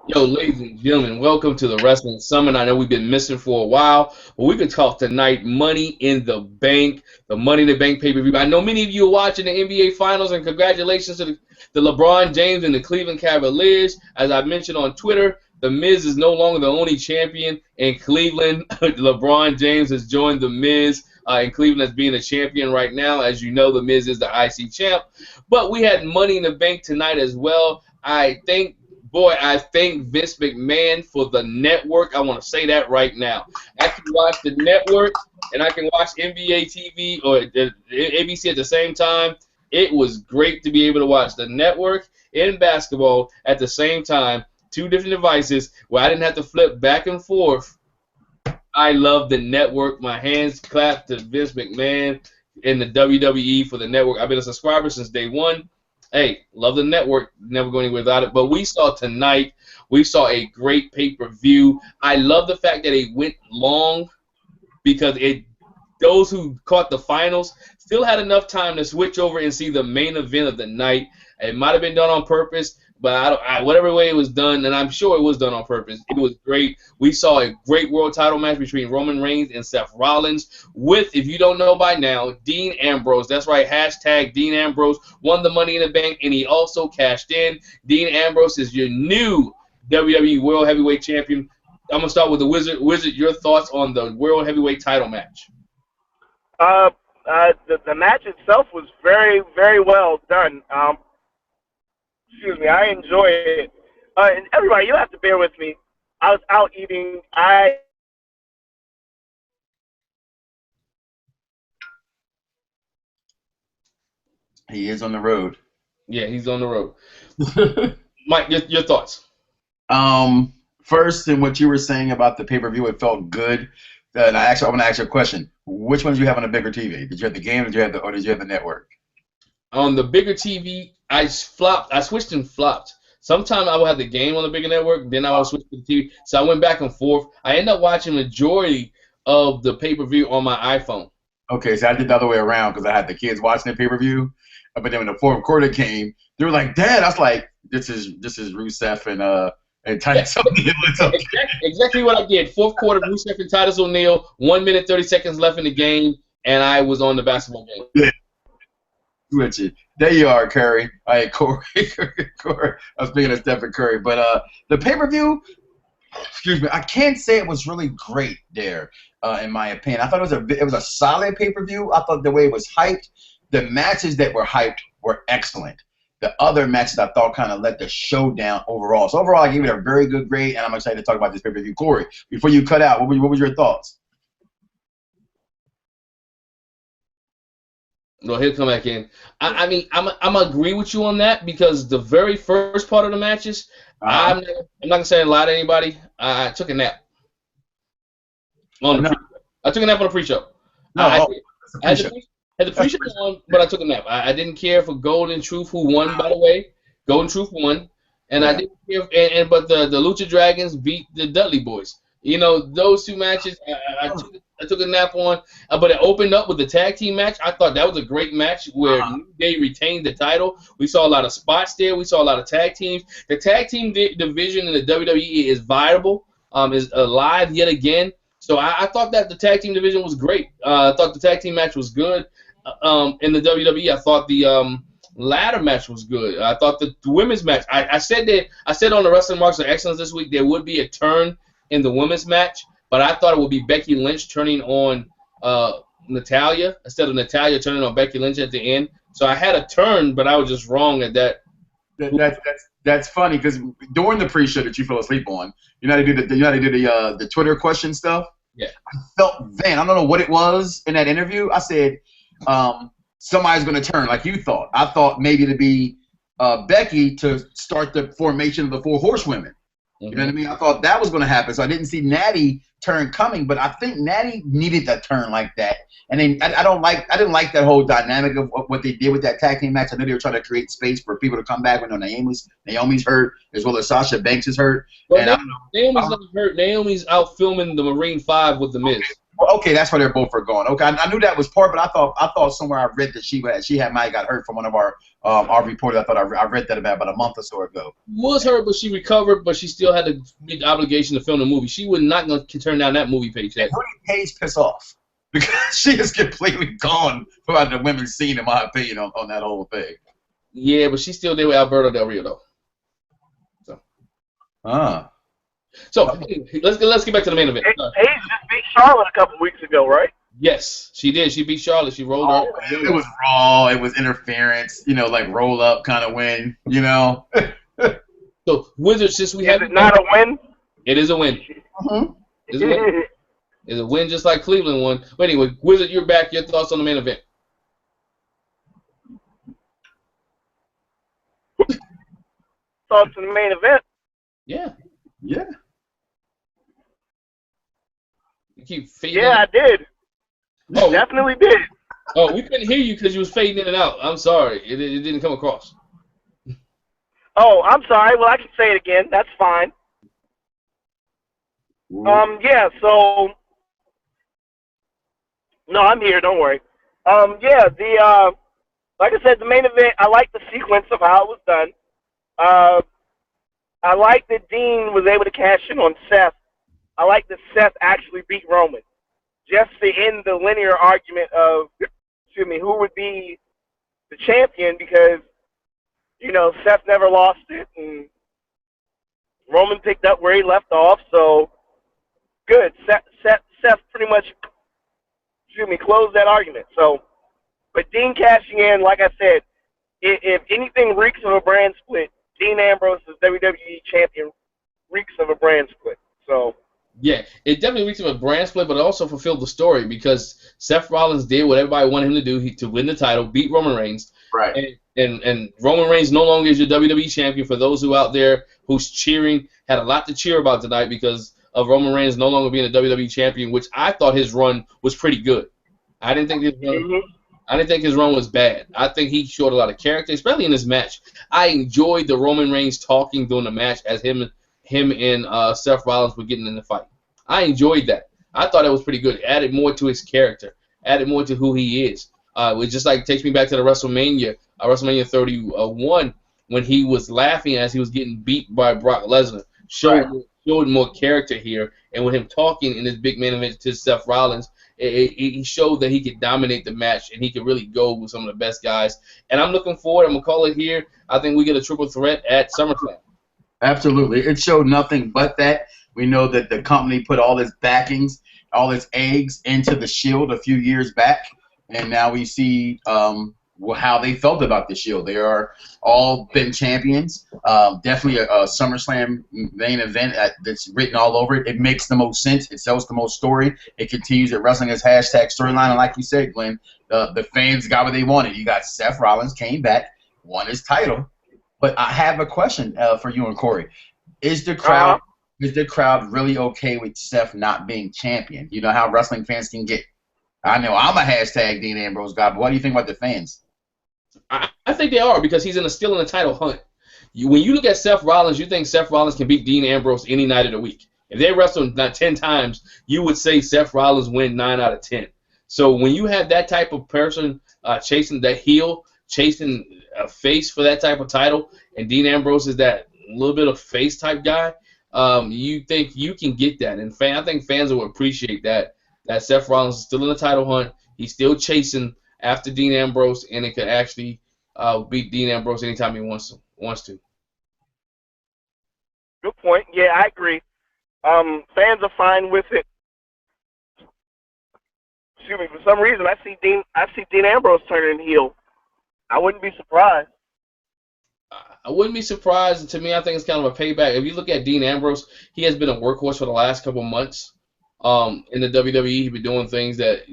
Yo, ladies and gentlemen, welcome to the Wrestling Summit. I know we've been missing for a while, but we could talk tonight. Money in the Bank, the Money in the Bank pay-per-view. I know many of you are watching the NBA Finals, and congratulations to the LeBron James and the Cleveland Cavaliers. As I mentioned on Twitter, The Miz is no longer the only champion in Cleveland. LeBron James has joined The Miz in Cleveland as being a champion right now. As you know, The Miz is the IC champ. But we had Money in the Bank tonight as well. I thank Vince McMahon for the network. I want to say that right now. I can watch the network and I can watch NBA TV or ABC at the same time. It was great to be able to watch the network and basketball at the same time, two different devices where I didn't have to flip back and forth. I love the network. My hands clap to Vince McMahon and the WWE for the network. I've been a subscriber since day one. Hey, love the network. Never going anywhere without it. But we saw tonight, we saw a great pay-per-view. I love the fact that it went long because those who caught the finals still had enough time to switch over and see the main event of the night. It might have been done on purpose, but whatever way it was done, and I'm sure it was done on purpose, it was great. We saw a great world title match between Roman Reigns and Seth Rollins with, if you don't know by now, Dean Ambrose. That's right, hashtag Dean Ambrose won the Money in the Bank, and he also cashed in. Dean Ambrose is your new WWE World Heavyweight Champion. I'm going to start with the Wizard. Wizard, your thoughts on the World Heavyweight title match? Uh, the match itself was very, very well done. Excuse me, I enjoy it. And everybody, you have to bear with me. I was out eating. He is on the road. Yeah, he's on the road. Mike, your thoughts? First, in what you were saying about the pay-per-view, it felt good. And I want to ask you a question. Which one did you have on a bigger TV? Did you have the game, or did you have the network? On the bigger TV, I switched and flopped. Sometimes I would have the game on the bigger network, then I would switch to the TV. So I went back and forth. I ended up watching majority of the pay-per-view on my iPhone. Okay, so I did the other way around because I had the kids watching the pay-per-view. But then when the fourth quarter came, they were like, "Dad," I was like, "This is Rusev and Titus O'Neil." Exactly what I did. Fourth quarter, Rusev and Titus O'Neil, 1 minute, 30 seconds left in the game, and I was on the basketball game. Yeah. Switch it. There you are, Curry. All right, Corey. Corey. I was speaking of Stephen Curry. But the pay-per-view, excuse me, I can't say it was really great there, in my opinion. I thought it was a solid pay-per-view. I thought the way it was hyped, the matches that were hyped were excellent. The other matches I thought kind of let the show down overall. So overall, I gave it a very good grade, and I'm excited to talk about this pay-per-view. Corey, before you cut out, what was your thoughts? No, he'll come back in. I mean, I'm agree with you on that because the very first part of the matches, Uh, I'm not gonna say a lie to anybody. I took a nap on the no, pre- I took a nap on the pre-show. no, I, it's a I had the pre-show. had the pre-show on, but I took a nap. I didn't care for Golden Truth who won, by the way. Golden Truth won, and I Yeah. didn't care. But the Lucha Dragons beat the Dudley Boys. You know those two matches. I took a nap on, but it opened up with the tag team match. I thought that was a great match where New Day retained the title. We saw a lot of spots there. We saw a lot of tag teams. The tag team division in the WWE is viable, is alive yet again. So I thought that the tag team division was great. I thought the tag team match was good. In the WWE, I thought the ladder match was good. I thought the women's match. I said on the Wrestling Marks of Excellence this week there would be a turn in the women's match, but I thought it would be Becky Lynch turning on Natalya instead of Natalya turning on Becky Lynch at the end. So I had a turn, but I was just wrong at that. That's funny because during the pre-show that you fell asleep on, the Twitter question stuff. Yeah. I felt Van. I don't know what it was in that interview. I said somebody's going to turn like you thought. I thought maybe to be Becky to start the formation of the Four Horsewomen. You know what I mean? I thought that was going to happen, so I didn't see Natty turn coming. But I think Natty needed a turn like that, and then I didn't like that whole dynamic of what they did with that tag team match. I know they were trying to create space for people to come back when Naomi's hurt, as well as Sasha Banks is hurt. Well, And I don't know. Naomi's not hurt. Naomi's out filming the Marine 5 with the Miz. Okay, that's where they're both are going. Okay, I knew that was part, but I thought somewhere I read that she might have got hurt from one of our our reporter. I thought I read that about a month or so ago. Was hurt, but she recovered, but she still had to meet the obligation to film the movie. She was not going to turn down that movie paycheck. And who did Paige piss off? Because she is completely gone from the women's scene, in my opinion, on that whole thing. Yeah, but she's still there with Alberto Del Rio, though. So let's get back to the main event. Paige just beat Charlotte a couple weeks ago, right? Yes, she did. She beat Charlotte. She rolled her. It was raw. It was interference. Like roll up kind of win. So Wizards, since we have it not a win? It is a win. It's a win. It's a win, just like Cleveland won. But anyway, Wizard, you're back. Your thoughts on the main event? Thoughts on the main event? Yeah. Yeah. You keep fading. Yeah, I did. Oh, definitely did. Oh, we couldn't hear you because you was fading in and out. I'm sorry. It didn't come across. Oh, I'm sorry. Well, I can say it again. That's fine. Yeah, so... No, I'm here. Don't worry. Yeah, like I said, the main event, I like the sequence of how it was done. I like that Dean was able to cash in on Seth. I like that Seth actually beat Roman. Just to end the linear argument of, who would be the champion, because, Seth never lost it, and Roman picked up where he left off, so good. Seth pretty much, closed that argument. So, but Dean cashing in, like I said, if anything reeks of a brand split, Dean Ambrose is WWE champion reeks of a brand split. So. Yeah, it definitely reached a brand split, but it also fulfilled the story because Seth Rollins did what everybody wanted him to do to win the title, beat Roman Reigns. Right. And Roman Reigns no longer is your WWE champion. For those who out there who's cheering, had a lot to cheer about tonight because of Roman Reigns no longer being a WWE champion, which I thought his run was pretty good. I didn't think his run was bad. I think he showed a lot of character, especially in this match. I enjoyed the Roman Reigns talking during the match as him and Seth Rollins were getting in the fight. I enjoyed that. I thought it was pretty good. It added more to his character. Added more to who he is. It just takes me back to the WrestleMania 31, when he was laughing as he was getting beat by Brock Lesnar. Showed more character here. And with him talking in this big main event to Seth Rollins, he showed that he could dominate the match and he could really go with some of the best guys. And I'm looking forward. I'm going to call it here. I think we get a triple threat at SummerSlam. Absolutely. It showed nothing but that. We know that the company put all its backings, all its eggs into the Shield a few years back, and now we see how they felt about the Shield. They are all been champions. Definitely a SummerSlam main event that's written all over it. It makes the most sense. It sells the most story. It continues at wrestling as hashtag storyline. And like you said, Glenn, the fans got what they wanted. You got Seth Rollins came back, won his title. But I have a question for you and Corey. Is the crowd really okay with Seth not being champion? You know how wrestling fans can get. I know I'm a hashtag Dean Ambrose guy, but what do you think about the fans? I think they are because he's still in the title hunt. When you look at Seth Rollins, you think Seth Rollins can beat Dean Ambrose any night of the week. If they wrestle 10 times, you would say Seth Rollins win 9 out of 10. So when you have that type of person chasing that heel, chasing a face for that type of title, and Dean Ambrose is that little bit of face type guy, you think you can get that. And I think fans will appreciate that Seth Rollins is still in the title hunt. He's still chasing after Dean Ambrose, and it could actually beat Dean Ambrose anytime he wants to. Good point. Yeah, I agree. Fans are fine with it. Excuse me. For some reason, I see Dean Ambrose turning heel. I wouldn't be surprised. I wouldn't be surprised. To me, I think it's kind of a payback. If you look at Dean Ambrose, he has been a workhorse for the last couple months in the WWE. He's been doing things that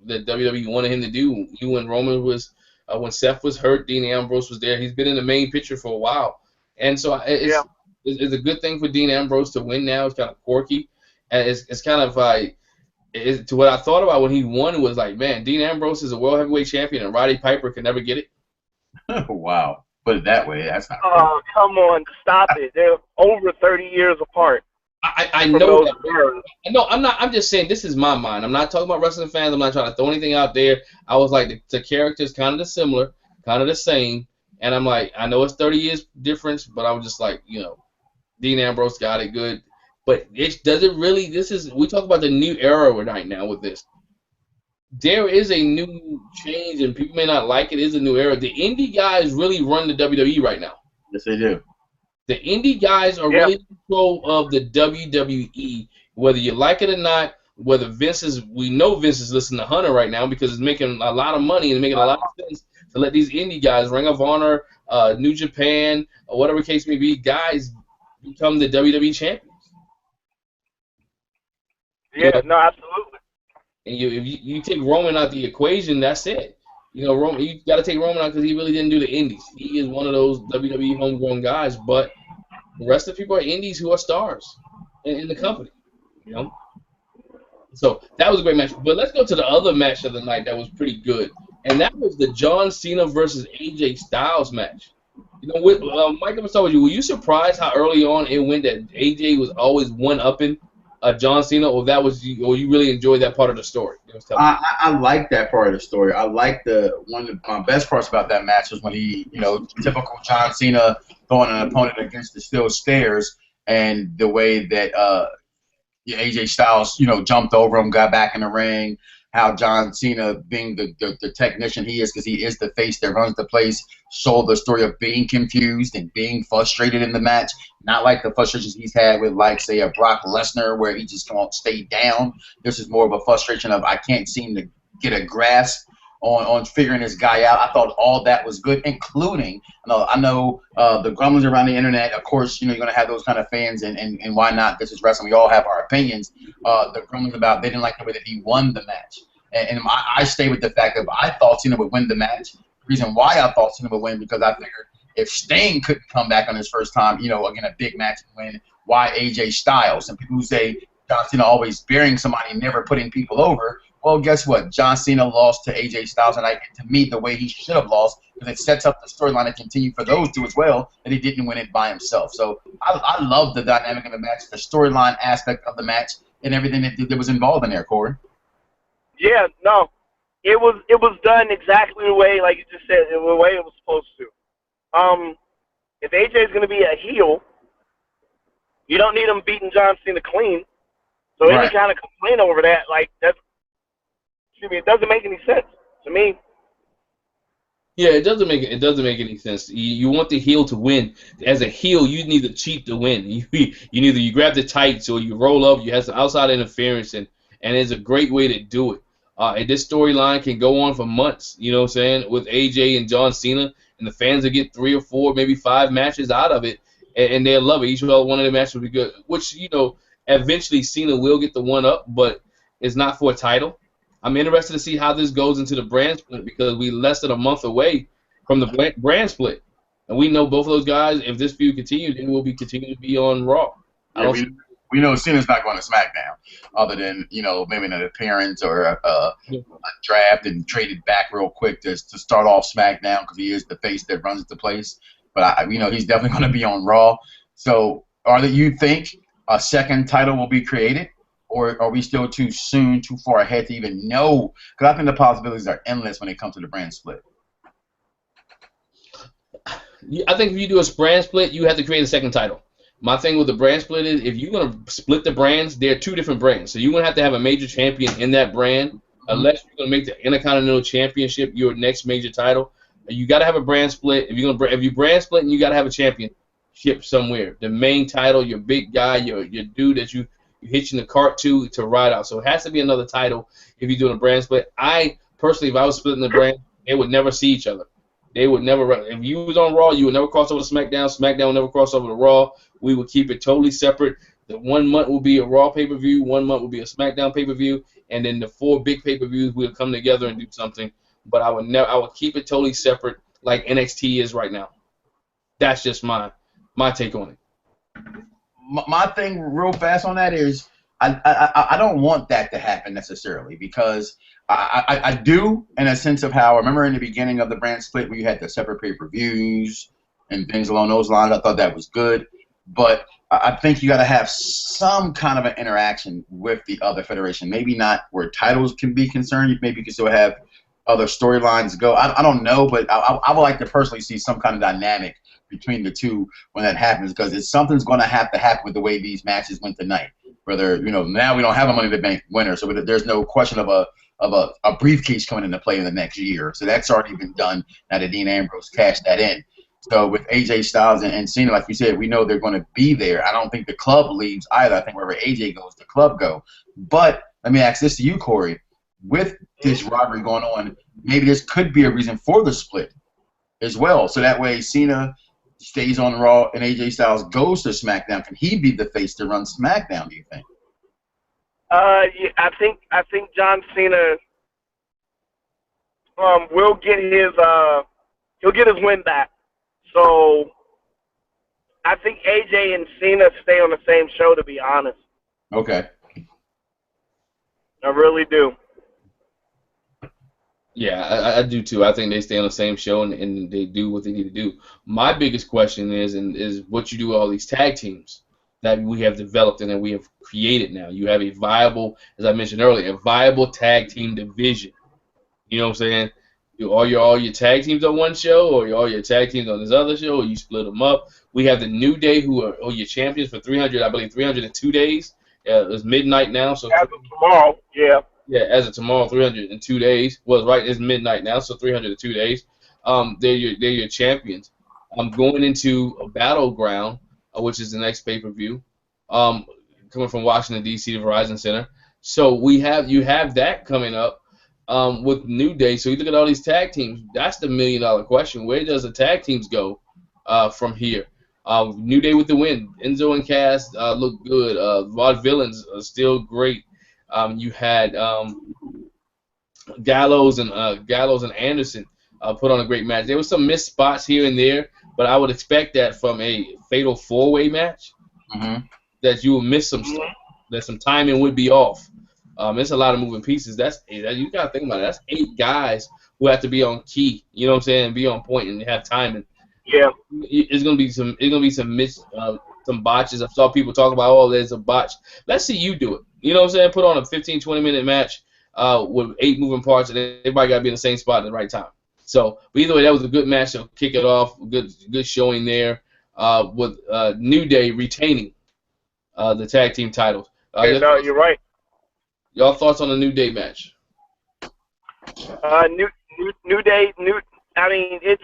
that WWE wanted him to do. When Seth was hurt, Dean Ambrose was there. He's been in the main picture for a while, and so it's a good thing for Dean Ambrose to win now. It's kind of quirky, and it's kind of to what I thought about when he won was like, man, Dean Ambrose is a world heavyweight champion, and Roddy Piper can never get it. Wow. Put it that way, that's not. Oh, come on, stop it! They're over 30 years apart. I know that. No, I'm not. I'm just saying this is my mind. I'm not talking about wrestling fans. I'm not trying to throw anything out there. I was like the characters kind of similar, kind of the same. And I'm like, I know it's 30 years difference, but I'm just like, Dean Ambrose got it good. But it doesn't really. We talk about the new era right now with this. There is a new change, and people may not like it. It is a new era. The indie guys really run the WWE right now. Yes, they do. The indie guys are really in control of the WWE, whether you like it or not. Whether we know Vince is listening to Hunter right now because it's making a lot of money and making a lot of sense to let these indie guys, Ring of Honor, New Japan, or whatever case may be, guys become the WWE champions. Yeah, no, absolutely. And if you take Roman out the equation, that's it. Roman, you got to take Roman out because he really didn't do the indies. He is one of those WWE homegrown guys, but the rest of the people are indies who are stars in the company. So that was a great match. But let's go to the other match of the night that was pretty good, and that was the John Cena versus AJ Styles match. Mike, I'm gonna start with you. Were you surprised how early on it went that AJ was always one-upping John Cena, or you really enjoyed that part of the story? I like that part of the story. I like one of my best parts about that match was when he, typical John Cena throwing an opponent against the steel stairs, and the way that AJ Styles, jumped over him, got back in the ring. How John Cena, being the technician he is, because he is the face that runs the place, sold the story of being confused and being frustrated in the match. Not like the frustrations he's had with, like, say, a Brock Lesnar, where he just can't stay down. This is more of a frustration of, I can't seem to get a grasp on figuring this guy out. I thought all that was good, including, I know the grumblings around the internet, of course, you're going to have those kind of fans, and why not? This is wrestling. We all have our opinions. The grumblings about they didn't like the way that he won the match. And I stay with the fact that I thought Cena would win the match. The reason why I thought Cena would win, because I figured if Sting couldn't come back on his first time, again, a big match and win, why AJ Styles? And people who say John Cena always burying somebody and never putting people over, well, guess what? John Cena lost to AJ Styles, and to me, the way he should have lost, because it sets up the storyline to continue for those two as well, that he didn't win it by himself. So I love the dynamic of the match, the storyline aspect of the match, and everything that was involved in there, Corey. Yeah, no, it was done exactly the way, like you just said, the way it was supposed to. If AJ is going to be a heel, you don't need him beating John Cena clean. So any kind of complaint over that, it doesn't make any sense to me. Yeah, it doesn't make any sense. You want the heel to win. As a heel, you need to cheat to win. You grab the tights or you roll up. You have some outside interference, and it's a great way to do it. And this storyline can go on for months. You know what I'm saying, with AJ and John Cena, and the fans will get 3 or 4, maybe 5 matches out of it, and they'll love it. Each one of the matches will be good. Which eventually Cena will get the one up, but it's not for a title. I'm interested to see how this goes into the brand split, because we're less than a month away from the brand split. And we know both of those guys, if this feud continues, they will continue to be on Raw. We know Cena's not going to SmackDown, other than, maybe an appearance or a draft and traded back real quick to start off SmackDown, because he is the face that runs the place. But he's definitely going to be on Raw. So you think a second title will be created? Or are we still too far ahead to even know? Because I think the possibilities are endless when it comes to the brand split. I think if you do a brand split, you have to create a second title. My thing with the brand split is, if you're going to split the brands, they're 2 different brands. So you're going to have a major champion in that brand, unless you're going to make the Intercontinental Championship your next major title. You got to have a brand split. If you brand split, you got to have a championship somewhere. The main title, your big guy, your dude that you're hitching the cart to ride out. So it has to be another title if you're doing a brand split. I personally, if I was splitting the brand, they would never see each other. They would never. If you was on Raw, you would never cross over to SmackDown. SmackDown would never cross over to Raw. We would keep it totally separate. The 1 month will be a Raw pay-per-view, 1 month will be a SmackDown pay-per-view, and then the 4 big pay-per-views will come together and do something. But I would keep it totally separate, like NXT is right now. That's just my take on it. My thing real fast on that is I don't want that to happen necessarily, because I do, in a sense of how, I remember in the beginning of the brand split where you had the separate pay-per-views and things along those lines. I thought that was good, but I think you got to have some kind of an interaction with the other federation. Maybe not where titles can be concerned. Maybe you can still have other storylines go. I don't know, but I would like to personally see some kind of dynamic between the two when that happens, because something's going to happen with the way these matches went tonight. Whether, now we don't have a Money in the Bank winner, so there's no question of a briefcase coming into play in the next year. So that's already been done now that Dean Ambrose cashed that in. So with AJ Styles and Cena, like you said, we know they're going to be there. I don't think the club leaves either. I think wherever AJ goes, the club go. But let me ask this to you, Corey. With this rivalry going on, maybe this could be a reason for the split as well. So that way Cena stays on Raw and AJ Styles goes to SmackDown. Can he be the face to run SmackDown, do you think? Yeah, I think John Cena will get he'll get his win back. So I think AJ and Cena stay on the same show, to be honest. Okay. I really do. Yeah, I do too. I think they stay on the same show and they do what they need to do. My biggest question is what you do with all these tag teams that we have developed and that we have created now. You have a viable, as I mentioned earlier, a viable tag team division. You know what I'm saying? All your tag teams on one show, or all your tag teams on this other show, or you split them up. We have the New Day, who are your champions for 302 days. It's midnight now, so as of tomorrow, yeah. Yeah, as of tomorrow, 302 days. Well, right, it's midnight now, so 302 days. They're your champions. I'm going into a Battleground, which is the next pay-per-view, coming from Washington D.C. to Verizon Center. So you have that coming up with New Day. So you look at all these tag teams. That's the $1 million question. Where does the tag teams go from here? New Day with the win. Enzo and Cass look good. Vaudevillains are still great. You had Gallows and Anderson put on a great match. There were some missed spots here and there, but I would expect that from a fatal four-way match, that you will miss some stuff, that some timing would be off. It's a lot of moving pieces. You gotta think about it. That's 8 guys who have to be on key. You know what I'm saying? Be on point and have timing. Yeah. It's gonna be some botches. I saw people talk about, oh, there's a botch. Let's see you do it. You know what I'm saying? Put on a 15, 20-minute match with 8 moving parts, and everybody got to be in the same spot at the right time. So, but either way, that was a good match to kick it off. Good showing there with New Day retaining the tag team titles. No, you're right. Y'all thoughts on the New Day match? New Day. I mean, it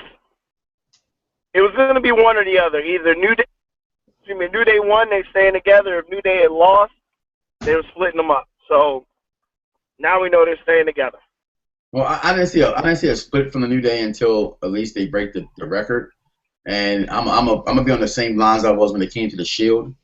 was going to be one or the other. Either New Day won, they staying together. If New Day had lost, they were splitting them up. So now we know they're staying together. Well, I didn't see a split from the New Day until at least they break the record. And I'm gonna be on the same lines I was when it came to the Shield.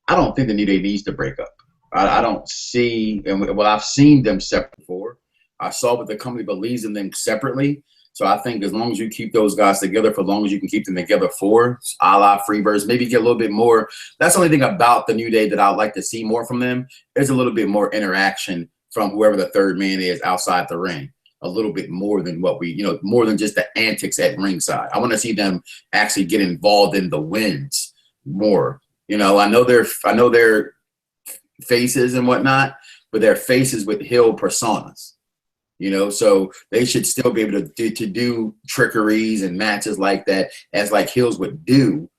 I don't think the New Day needs to break up. I don't see, and well, I've seen them separate before. I saw what the company believes in them separately. So I think as long as you keep those guys together for as long as you can keep them together for, a la Freebirds, maybe get a little bit more. That's the only thing about the New Day that I'd like to see more from them. Is a little bit more interaction from whoever the third man is outside the ring. A little bit more than what more than just the antics at ringside. I want to see them actually get involved in the wins more. I know they're faces and whatnot, but they're faces with heel personas. So they should still be able to do trickeries and matches like that as like heels would do,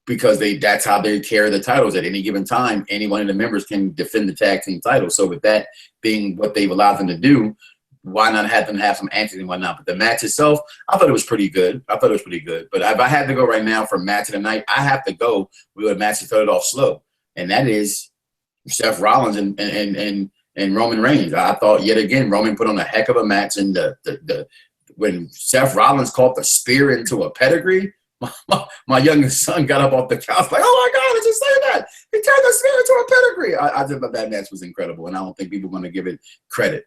because that's how they carry the titles at any given time. Any one of the members can defend the tag team title. So with that being what they've allowed them to do, why not have them have some antics and whatnot? But the match itself, I thought it was pretty good. But if I had to go right now for match of the night, I have to go with a match that started off slow, and that is Seth Rollins and Roman Reigns. I thought yet again Roman put on a heck of a match, and when Seth Rollins caught the spear into a pedigree, my youngest son got up off the couch like, "Oh my God, did you say that? He turned the spear into a pedigree." I just thought that match was incredible, and I don't think people are going to give it credit.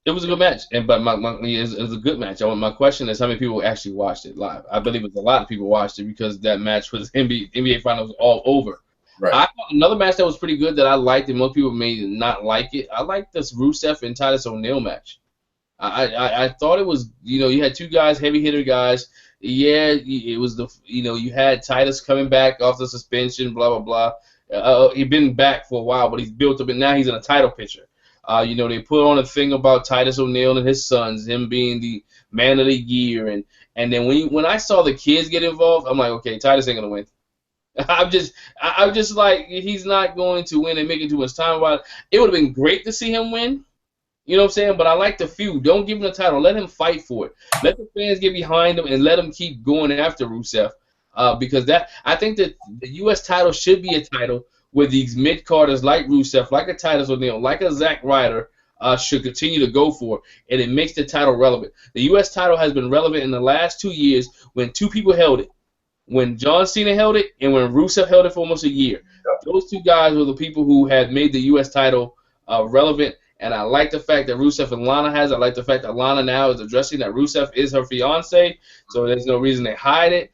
It was a good match, but it was a good match. My question is, how many people actually watched it live? I believe it was a lot of people watched it because that match was NBA Finals all over. Right. I thought another match that was pretty good that I liked, and most people may not like it. I liked this Rusev and Titus O'Neil match. I thought it was, you had 2 guys, heavy hitter guys. Yeah, it was you had Titus coming back off the suspension, blah blah blah. He'd been back for a while, but he's built up, and now he's in a title picture. You know, they put on a thing about Titus O'Neil and his sons, him being the man of the year, and then when I saw the kids get involved, I'm like, okay, Titus ain't gonna win. I'm just like, he's not going to win and making too much time about it. It would have been great to see him win. You know what I'm saying? But I like the feud. Don't give him the title. Let him fight for it. Let the fans get behind him and let him keep going after Rusev. Because I think that the U.S. title should be a title where these mid-carders like Rusev, like a Titus O'Neil, like a Zack Ryder, should continue to go for, and it makes the title relevant. The U.S. title has been relevant in the last 2 years when two people held it. When John Cena held it and when Rusev held it for almost a year. Those two guys were the people who had made the U.S. title relevant, and I like the fact that Rusev and Lana has it. I like the fact that Lana now is addressing that Rusev is her fiance, so there's no reason to hide it.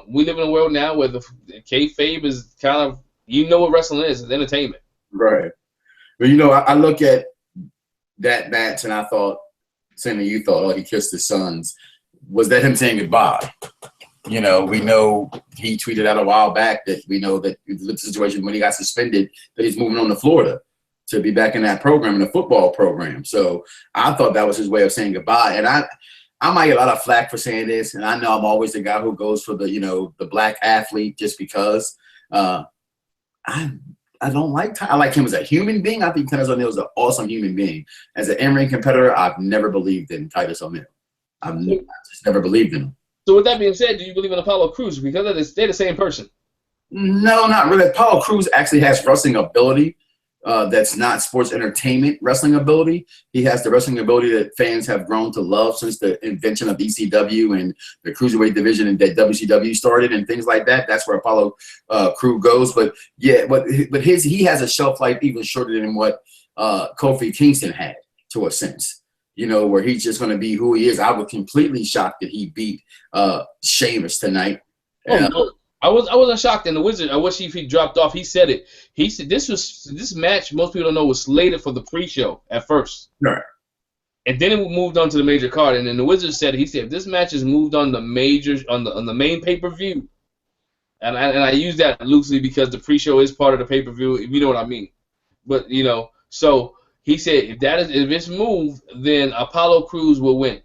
We live in a world now where the kayfabe is kind of, you know what wrestling is, it's entertainment. Right. But, you know, I look at that match and I thought, same as you thought, oh, he kissed his sons. Was that him saying goodbye? You know, we know he tweeted out a while back that we know that the situation when he got suspended, that he's moving on to Florida to be back in that program, in the football program. So I thought that was his way of saying goodbye. And I might get a lot of flack for saying this, and I know I'm always the guy who goes for the, you know, the black athlete just because. I don't like I like him as a human being. I think Titus O'Neil is an awesome human being. As an in-ring competitor, I've never believed in Titus O'Neil. I just never believed in him. So with that being said, do you believe in Apollo Crews? Because they're the same person. No, not really. Apollo Crews actually has wrestling ability. That's not sports entertainment wrestling ability. He has the wrestling ability that fans have grown to love since the invention of ECW and the cruiserweight division and that WCW started and things like that. That's where Apollo Crews goes. But yeah, but he has a shelf life even shorter than what Kofi Kingston had, to a sense. You know, where he's just going to be who he is. I was completely shocked that he beat Sheamus tonight. No. I wasn't shocked. And the Wizard, I wish if he dropped off. He said it. He said this match, most people don't know, was slated for the pre-show at first. Right. And then it moved on to the major card. And then the Wizard said, he said, if this match is moved on the major on the main pay-per-view, and I use that loosely because the pre-show is part of the pay-per-view, if you know what I mean. But you know, so he said if it's moved, then Apollo Crews will win.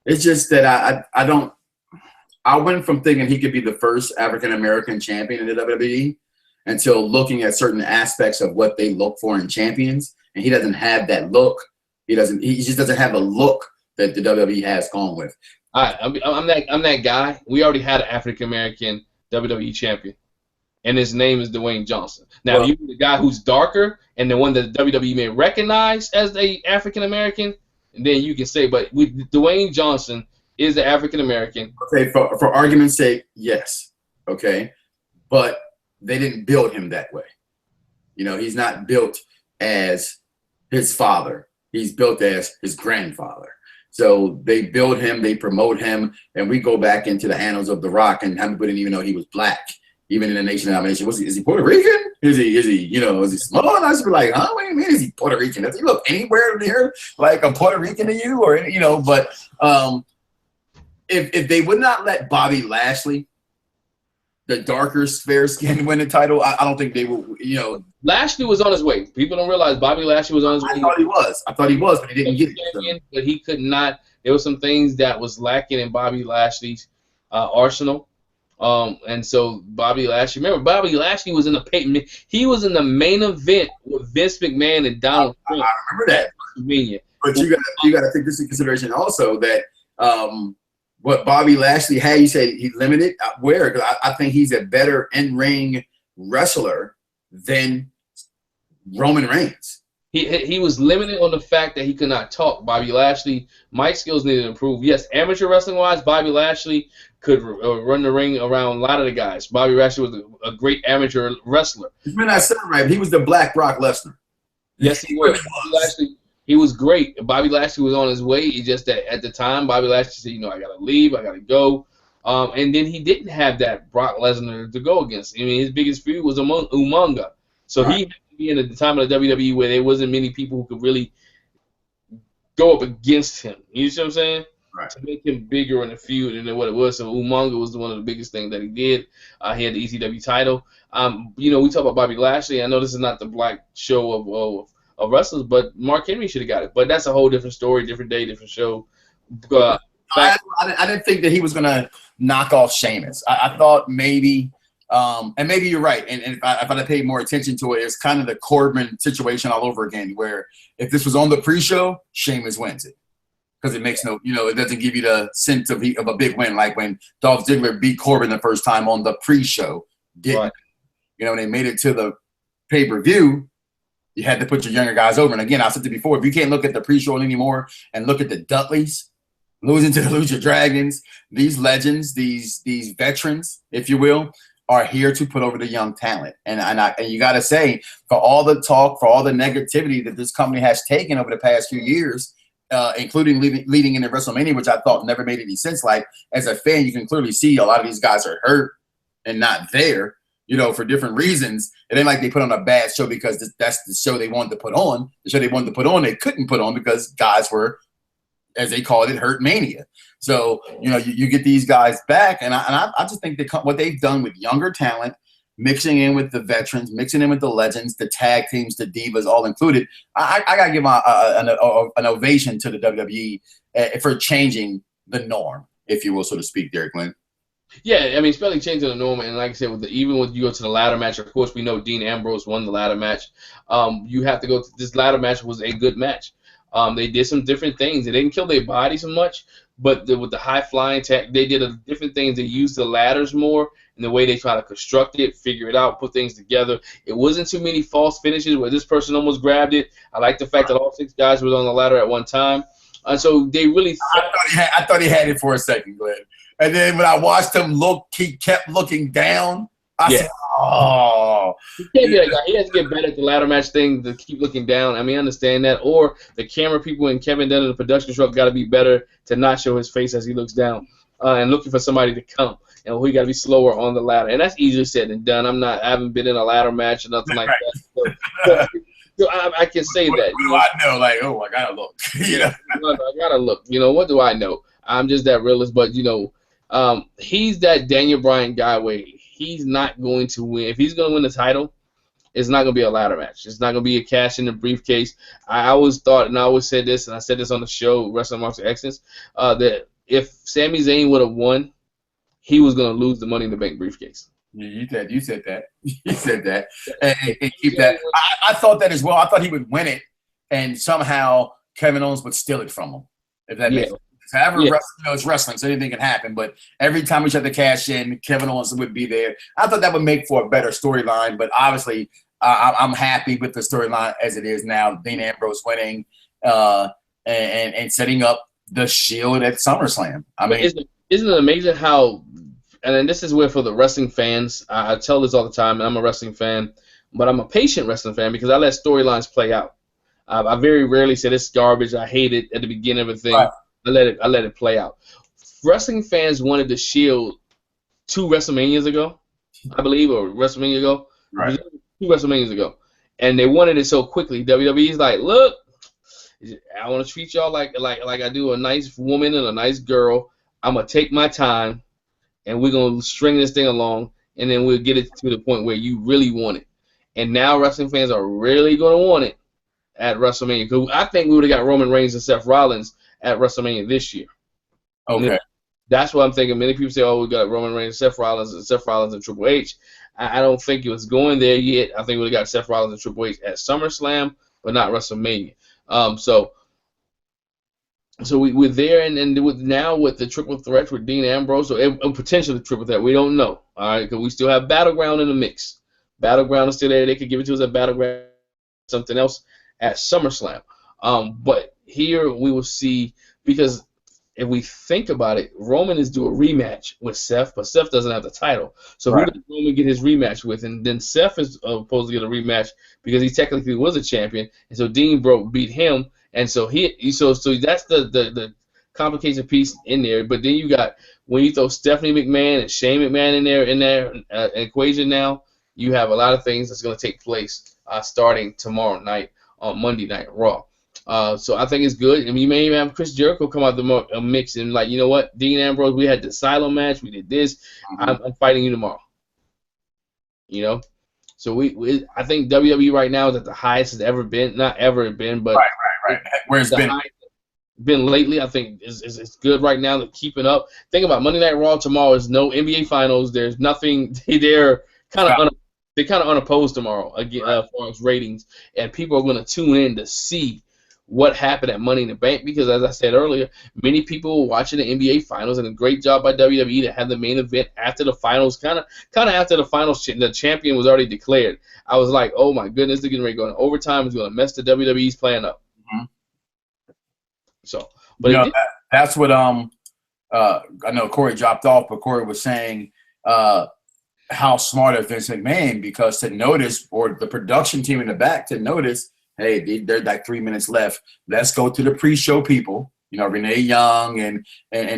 It's just that I went from thinking he could be the first African-American champion in the WWE until looking at certain aspects of what they look for in champions, and he doesn't have that look. He just doesn't have the look that the WWE has gone with. I'm that guy. We already had an African-American WWE champion, and his name is Dwayne Johnson. Now, if you're the guy who's darker and the one that WWE may recognize as a African-American, then you can say, but with Dwayne Johnson is the African-American. Okay, for argument's sake, yes. Okay. But they didn't build him that way. You know, he's not built as his father. He's built as his grandfather. So they build him, they promote him, and we go back into the annals of The Rock, and how people didn't even know he was black, even in the Nation of Domination. Is he Puerto Rican? Is he small? And I just be like, huh? What do you mean is he Puerto Rican? Does he look anywhere near like a Puerto Rican to you? Or, you know, but if they would not let Bobby Lashley, the darker, fair skin, win the title, I don't think they will, you know. Lashley was on his way. People don't realize Bobby Lashley was on his way. I thought he was, but he didn't get it. So. But he could not. There were some things that was lacking in Bobby Lashley's arsenal. And so Bobby Lashley, remember, Bobby Lashley was in he was in the main event with Vince McMahon and Donald Trump. I remember that. Convenient. But you got to take this into consideration also that what Bobby Lashley had, you say he limited. Where? Because I think he's a better in-ring wrestler than Roman Reigns. He was limited on the fact that he could not talk. Bobby Lashley, mic skills needed to improve. Yes, amateur wrestling-wise, Bobby Lashley could run the ring around a lot of the guys. Bobby Lashley was a great amateur wrestler. When I said it right, he was the Black Brock Lesnar. Yes, he was. Bobby Lashley, he was great. Bobby Lashley was on his way. It's just that at the time, Bobby Lashley said, you know, I got to leave, I got to go. And then he didn't have that Brock Lesnar to go against. I mean, his biggest feud was Umaga. So he had to be in the time of the WWE where there wasn't many people who could really go up against him. You see what I'm saying? Right. To make him bigger in the feud than what it was. So Umaga was one of the biggest things that he did. He had the ECW title. You know, we talk about Bobby Lashley. I know this is not the black show of wrestlers, but Mark Henry should have got it. But that's a whole different story, different day, different show. I didn't think that he was going to knock off Sheamus. I thought maybe, and maybe you're right, and if I had paid more attention to it, it's kind of the Corbin situation all over again, where if this was on the pre-show, Sheamus wins it. Because it makes no, it doesn't give you the sense of a big win, like when Dolph Ziggler beat Corbin the first time on the pre-show. Right. When they made it to the pay-per-view, you had to put your younger guys over. And again, I said it before, if you can't look at the pre-show anymore and look at the Dudleys losing to the Lucha Dragons, these legends, these veterans, if you will, are here to put over the young talent. And you got to say, for all the talk, for all the negativity that this company has taken over the past few years, including leading into WrestleMania, which I thought never made any sense. Like, as a fan, you can clearly see a lot of these guys are hurt and not there, for different reasons. It ain't like they put on a bad show because that's the show they wanted to put on. The show they wanted to put on, they couldn't put on because guys were, as they called it, hurt mania. So, you get these guys back, and I just think what they've done with younger talent, mixing in with the veterans, mixing in with the legends, the tag teams, the divas, all included. I got to give an ovation to the WWE for changing the norm, if you will, so to speak, Derek Lynn. Yeah, I mean, especially changing the norm, and like I said, even when you go to the ladder match, of course, we know Dean Ambrose won the ladder match. You have to go to this ladder match was a good match. They did some different things. They didn't kill their bodies so much, but with the high-flying tech, they did different things. They used the ladders more in the way they try to construct it, figure it out, put things together. It wasn't too many false finishes where this person almost grabbed it. I like the fact that all 6 guys were on the ladder at one time. So they really I thought he had it for a second, Glenn. And then when I watched him he kept looking down. I said, oh. He can't be that guy. He has to get better at the ladder match thing to keep looking down. I mean, I understand that. Or the camera people and Kevin Dunn in the production truck got to be better to not show his face as he looks down and looking for somebody to come. And we got to be slower on the ladder. And that's easier said than done. I haven't been in a ladder match or nothing like that. So I can say that. What do I know? Like, oh, I got to look. I got to look. What do I know? I'm just that realist. But, he's that Daniel Bryan guy where he's not going to win. If he's going to win the title, it's not going to be a ladder match. It's not going to be a cash in the briefcase. I always thought, and I always said this, and I said this on the show, Wrestling Marks of Excellence, that if Sami Zayn would have won, he was going to lose the Money in the Bank briefcase. You said that. You said that. And keep that. I thought that as well. I thought he would win it, and somehow Kevin Owens would steal it from him. If that makes sense. However, it's wrestling, so anything can happen. But every time we tried to cash in, Kevin Owens would be there. I thought that would make for a better storyline. But obviously, I'm happy with the storyline as it is now. Dean Ambrose winning and setting up the Shield at SummerSlam. I mean, isn't it amazing how? And then this is where for the wrestling fans, I tell this all the time, and I'm a wrestling fan, but I'm a patient wrestling fan because I let storylines play out. I very rarely say this is garbage. I hate it at the beginning of a thing. Right. I let it play out. Wrestling fans wanted the Shield 2 WrestleManias ago, I believe, or WrestleMania ago. Right. 2 WrestleManias ago. And they wanted it so quickly. WWE's like, look, I want to treat y'all like I do a nice woman and a nice girl. I'm going to take my time, and we're going to string this thing along, and then we'll get it to the point where you really want it. And now wrestling fans are really going to want it at WrestleMania. Because I think we would have got Roman Reigns and Seth Rollins at WrestleMania this year. Okay. That's what I'm thinking. Many people say, oh, we got Roman Reigns, Seth Rollins and Triple H. I don't think it was going there yet. I think we would have got Seth Rollins and Triple H at SummerSlam, but not WrestleMania. So we're there, and with the triple threat with Dean Ambrose, or potentially triple threat, we don't know. All right, because we still have Battleground in the mix. Battleground is still there. They could give it to us at Battleground, something else at SummerSlam. But here we will see, because if we think about it, Roman is due a rematch with Seth, but Seth doesn't have the title. So who does Roman get his rematch with? And then Seth is supposed to get a rematch because he technically was a champion, and so Dean beat him, and so so that's the complication piece in there. But then you got, when you throw Stephanie McMahon and Shane McMahon in there equation now, you have a lot of things that's going to take place starting tomorrow night on Monday Night Raw. So I think it's good. I mean, you may even have Chris Jericho come out the mix and like, you know what, Dean Ambrose, we had the Asylum match, we did this. I'm fighting you tomorrow. So I think WWE right now is at the highest it's ever been. Not ever been, but right. Where it's been lately. I think it's good right now. They're keeping up. Think about Monday Night Raw tomorrow. Is no NBA Finals. There's nothing. They're kind of unopposed tomorrow again as far as ratings, and people are going to tune in to see what happened at Money in the Bank, because as I said earlier, many people were watching the NBA Finals, and a great job by WWE to have the main event after the finals, kind of after the finals, the champion was already declared. I was like, oh my goodness, they're getting ready to go in overtime. It's going to mess the WWE's plan up. Mm-hmm. So, but that's what I know Corey dropped off, but Corey was saying how smart of Vince McMahon, because to notice, or the production team in the back to notice, hey, there's like 3 minutes left. Let's go to the pre-show people. You know, Renee Young and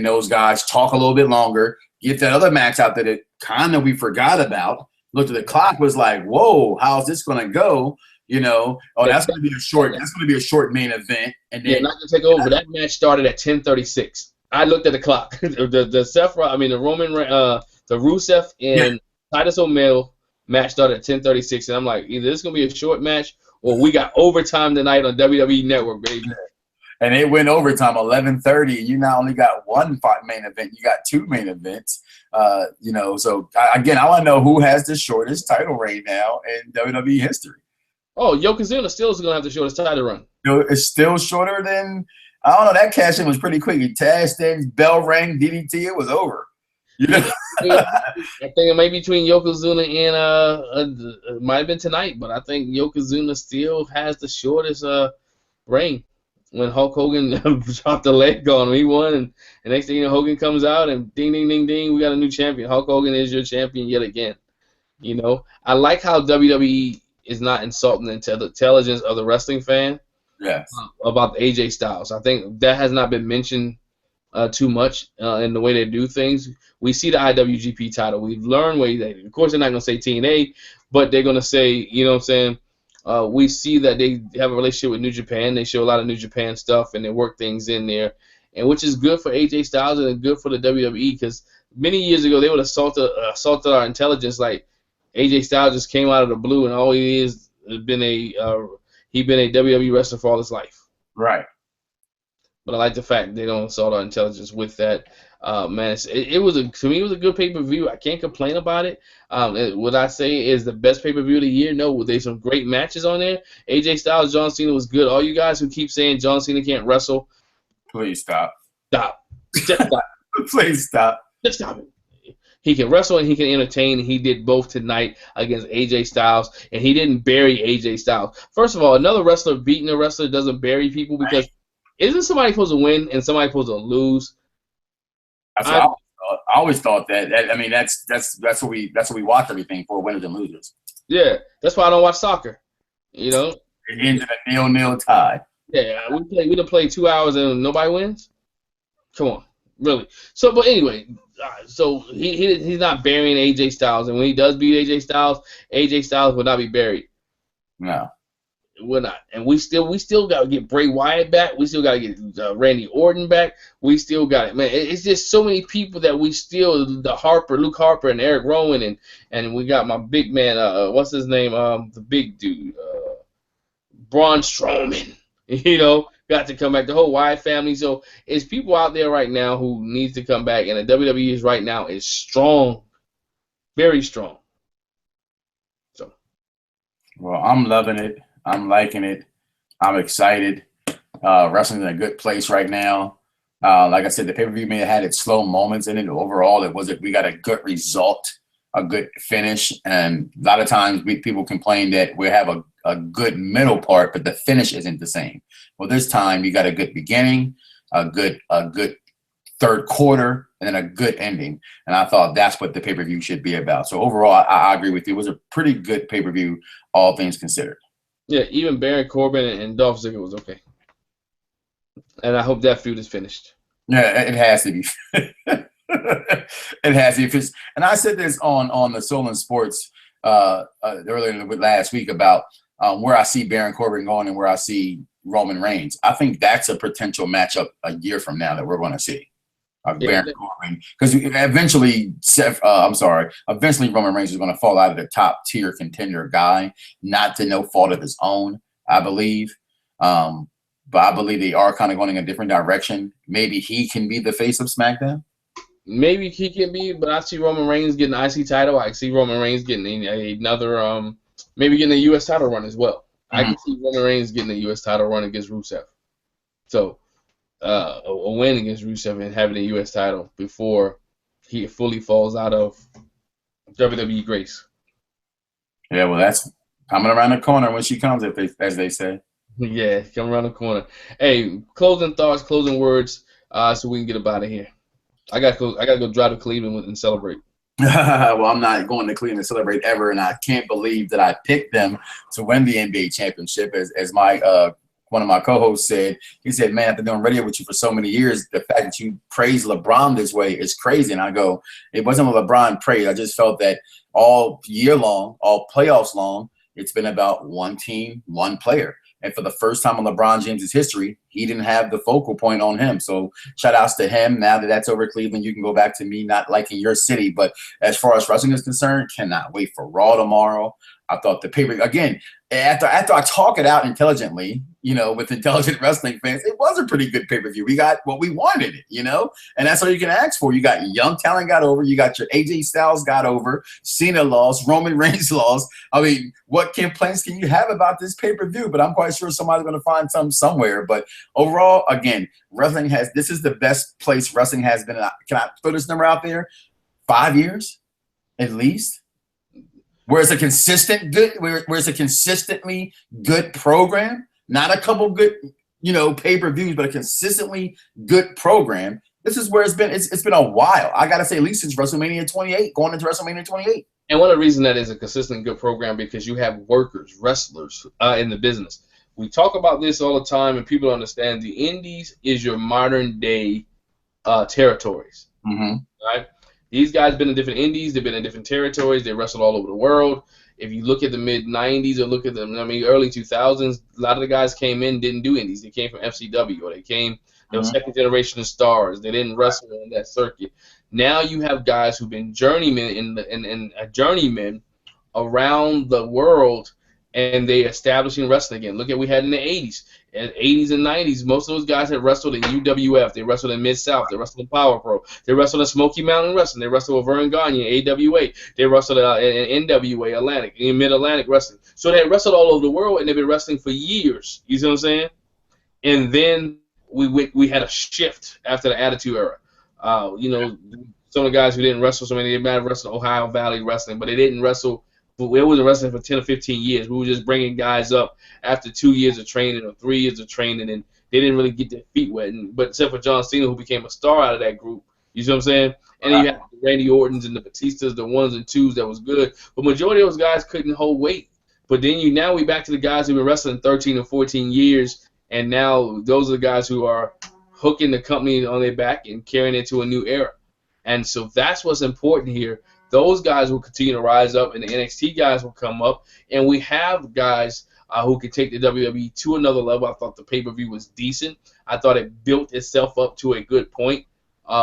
those guys, talk a little bit longer. Get that other match out that kind of we forgot about. Looked at the clock, was like, whoa, how's this going to go? You know, that's going to be a short. That's going to be a short main event. And then not to take over. That match started at 10:36. I looked at the clock. the Roman, the Rusev and Titus O'Neil match started at 10:36, and I'm like, either this is going to be a short match, or we got overtime tonight on WWE Network, baby. And it went overtime, 11:30. You not only got one main event, you got two main events. You know, so again, I want to know who has the shortest title reign now in WWE history. Oh, Yokozuna still is going to have the shortest title run. You know, it's still shorter than, I don't know, that cash-in was pretty quick. He tashed in, bell rang, DDT, it was over. You know? I think it may be between Yokozuna and it might have been tonight, but I think Yokozuna still has the shortest reign. When Hulk Hogan dropped the leg on him, he won, and the next thing you know, Hogan comes out and ding, ding, ding, ding, we got a new champion. Hulk Hogan is your champion yet again. You know, I like how WWE is not insulting the intelligence of the wrestling fan. Yes. About the AJ Styles. I think that has not been mentioned too much in the way they do things. We see the IWGP title. We've learned ways that, of course, they're not going to say TNA, but they're going to say, you know what I'm saying, we see that they have a relationship with New Japan. They show a lot of New Japan stuff, and they work things in there, and which is good for AJ Styles and good for the WWE, because many years ago they would have assaulted our intelligence. Like AJ Styles just came out of the blue, and all he is been a WWE wrestler for all his life. Right. But I like the fact they don't assault our intelligence with that. Man, to me it was a good pay-per-view. I can't complain about it. What I say is the best pay-per-view of the year. No, there's some great matches on there. AJ Styles, John Cena was good. All you guys who keep saying John Cena can't wrestle, please stop. Stop. Just stop. Please stop. Just stop it. He can wrestle and he can entertain. He did both tonight against AJ Styles, and he didn't bury AJ Styles. First of all, another wrestler beating a wrestler doesn't bury people, because isn't somebody supposed to win and somebody supposed to lose? I always thought that. I mean, that's what we watch everything for, winners and losers. Yeah, that's why I don't watch soccer. You know, it ends in a 0-0 tie. Yeah, we done played 2 hours and nobody wins. Come on, really. So, but anyway, so he's not burying AJ Styles, and when he does beat AJ Styles will not be buried. No. We're not, and we still got to get Bray Wyatt back. We still got to get Randy Orton back. We still got it, man. It's just so many people that we still, Luke Harper and Eric Rowan, and we got my big man. What's his name? The big dude, Braun Strowman. You know, got to come back. The whole Wyatt family. So it's people out there right now who needs to come back, and the WWE is right now is strong, very strong. So, well, I'm loving it. I'm liking it. I'm excited. Wrestling's in a good place right now. Like I said, the pay-per-view may have had its slow moments in it. Overall, we got a good result, a good finish. And a lot of times people complain that we have a good middle part, but the finish isn't the same. Well, this time you got a good beginning, a good third quarter, and then a good ending. And I thought that's what the pay-per-view should be about. So overall, I agree with you. It was a pretty good pay-per-view, all things considered. Yeah, even Baron Corbin and Dolph Ziggler was okay. And I hope that feud is finished. Yeah, it has to be. It has to be. And I said this on the Solon Sports earlier last week about where I see Baron Corbin going and where I see Roman Reigns. I think that's a potential matchup a year from now that we're going to see. Yeah. Baron Corbin, because eventually, eventually Roman Reigns is going to fall out of the top tier contender guy, not to no fault of his own, I believe. But I believe they are kind of going in a different direction. Maybe he can be the face of SmackDown. Maybe he can be, but I see Roman Reigns getting an IC title. I see Roman Reigns getting another, maybe getting a U.S. title run as well. I can see Roman Reigns getting a U.S. title run against Rusev. So, a win against Rusev and having a U.S. title before he fully falls out of WWE grace. Yeah, well, that's coming around the corner when she comes, as they say. Yeah, come around the corner. Hey, closing thoughts, closing words, so we can get up out of here. I gotta go drive to Cleveland and celebrate. Well, I'm not going to Cleveland to celebrate ever, and I can't believe that I picked them to win the NBA championship. As my one of my co-hosts said, he said, "Man, I've been doing radio with you for so many years. The fact that you praise LeBron this way is crazy." And I go, "It wasn't a LeBron praise. I just felt that all year long, all playoffs long, it's been about one team, one player." And for the first time in LeBron James' history, he didn't have the focal point on him. So shout outs to him. Now that that's over Cleveland, you can go back to me not liking your city. But as far as wrestling is concerned, cannot wait for Raw tomorrow. I thought the paper, again, after I talk it out intelligently, with intelligent wrestling fans, it was a pretty good pay-per-view. We got what we wanted it, and that's all you can ask for. You got young talent got over. You got your AJ Styles got over. Cena lost. Roman Reigns lost. I mean, what complaints can you have about this pay-per-view? But I'm quite sure somebody's going to find some somewhere. But overall, again, this is the best place wrestling has been. Can I throw this number out there? 5 years, at least. Where it's a consistently good program, not a couple good, pay-per-views, but a consistently good program. This is where it's been. It's been a while. I gotta say, at least since WrestleMania 28, going into WrestleMania 28. And one of the reasons that is a consistent good program because you have workers, wrestlers in the business. We talk about this all the time, and people understand the Indies is your modern day territories. Right? These guys been in different indies. They've been in different territories. They wrestled all over the world. If you look at the mid-'90s or look at the early 2000s, a lot of the guys came in, didn't do indies. They came from FCW or they were second generation of stars. They didn't wrestle on that circuit. Now you have guys who've been journeymen journeymen around the world, and they establishing wrestling again. Look at what we had in the 80s. In the 80s and 90s, most of those guys had wrestled in UWF. They wrestled in Mid-South. They wrestled in Power Pro. They wrestled in Smoky Mountain Wrestling. They wrestled with Vern Gagne, AWA. They wrestled in NWA, Atlantic, in Mid-Atlantic Wrestling. So they had wrestled all over the world, and they've been wrestling for years. You see what I'm saying? And then we had a shift after the Attitude Era. Some of the guys who didn't wrestle so many, they might have wrestled Ohio Valley Wrestling, but they didn't wrestle. We wasn't wrestling for 10 or 15 years. We were just bringing guys up after 2 years of training or 3 years of training, and they didn't really get their feet wet. But except for John Cena, who became a star out of that group. You see what I'm saying? And then you had the Randy Ortons and the Batistas, the ones and twos that was good. But majority of those guys couldn't hold weight. But then now we back to the guys who've been wrestling 13 or 14 years, and now those are the guys who are hooking the company on their back and carrying it to a new era. And so that's what's important here. Those guys will continue to rise up, and the NXT guys will come up, and we have guys who can take the WWE to another level. I thought the pay-per-view was decent. I thought it built itself up to a good point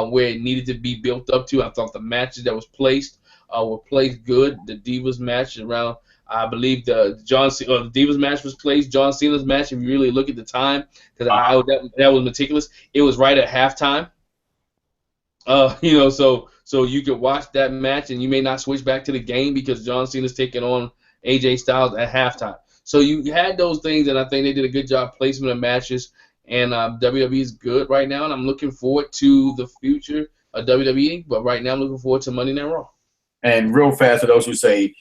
where it needed to be built up to. I thought the matches that was placed were placed good. The Divas match around, I believe the Divas match was placed. John Cena's match, if you really look at the time, because that was meticulous. It was right at halftime. So you could watch that match, and you may not switch back to the game because John Cena's taking on AJ Styles at halftime. So you had those things, and I think they did a good job placement of matches. And WWE is good right now, and I'm looking forward to the future of WWE. But right now, I'm looking forward to Monday Night Raw. And real fast, for those who say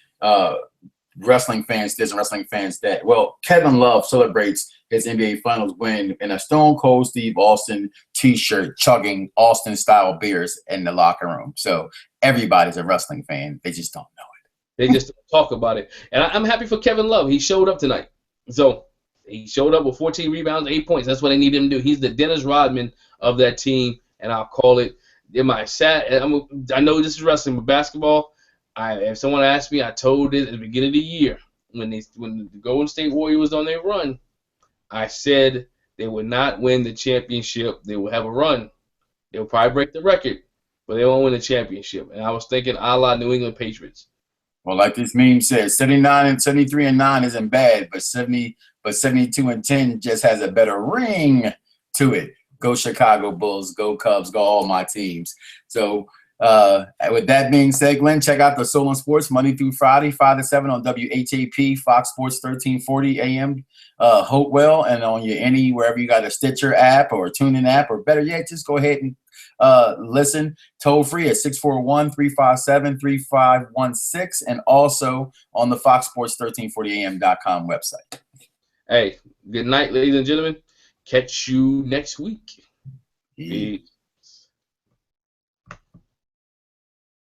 wrestling fans this and wrestling fans that, well, Kevin Love celebrates his NBA Finals win in a Stone Cold Steve Austin T-shirt, chugging Austin-style beers in the locker room. So everybody's a wrestling fan. They just don't know it. They just don't talk about it. And I'm happy for Kevin Love. He showed up tonight. So he showed up with 14 rebounds, 8 points. That's what they need him to do. He's the Dennis Rodman of that team, and I'll call it. I know this is wrestling, but basketball, if someone asked me, I told it at the beginning of the year when the Golden State Warriors was on their run, I said they would not win the championship. They would have a run. They'll probably break the record, but they won't win the championship. And I was thinking a la New England Patriots. Well, like this meme says, 79 and 73 and 9 isn't bad, but 72 and 10 just has a better ring to it. Go Chicago Bulls, go Cubs, go all my teams. So with that being said, Glenn, check out the Soul on Sports Monday through Friday, 5 to 7 on WHAP, Fox Sports 1340 AM, Hopewell, and on wherever you got a Stitcher app or a TuneIn app, or better yet, just go ahead and listen toll free at 641-357-3516, and also on the Fox Sports 1340am.com website. Hey, good night, ladies and gentlemen. Catch you next week. Yeah. Peace.